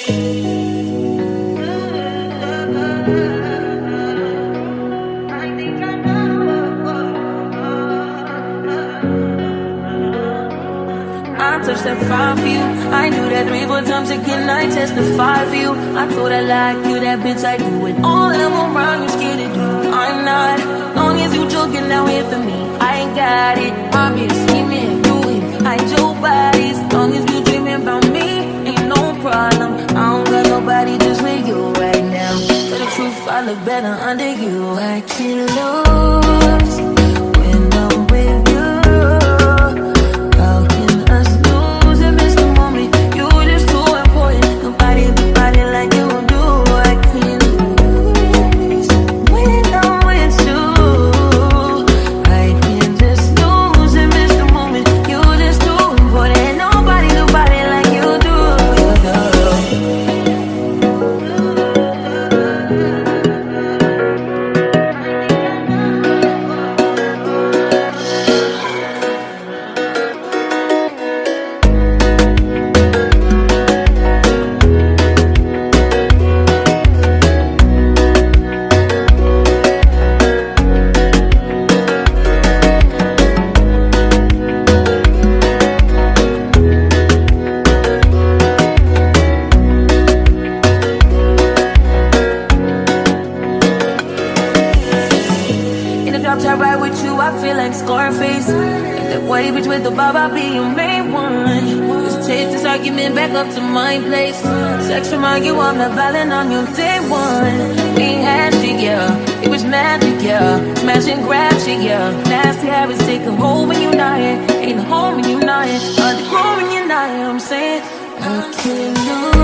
I touched that fire for you. I knew that 3-4 times again. I testify for you. I told her like you, that bitch. I do it all. I'm around, you scared to do. I'm not. Long as you joking out here for me, I ain't got it. I'm here scheming, doing. I Joe bodies. Long as you dreaming about me, ain't no problem. I don't got nobody just with you right now. For the truth, I look better under you. I can't lose when I'm with you. I ride with you, I feel like Scarface. In that way, bitch, with the bob, I'll be your main one. Let's take this argument back up to my place. Sex remind you I'm not violent on your day one. We ain't had shit, yeah. It was magic, yeah. Smash and grab shit, yeah. Nasty habits take a hold when you're not here. Ain't a home when you're not here. Underground when you're not here, I'm saying I can't lose.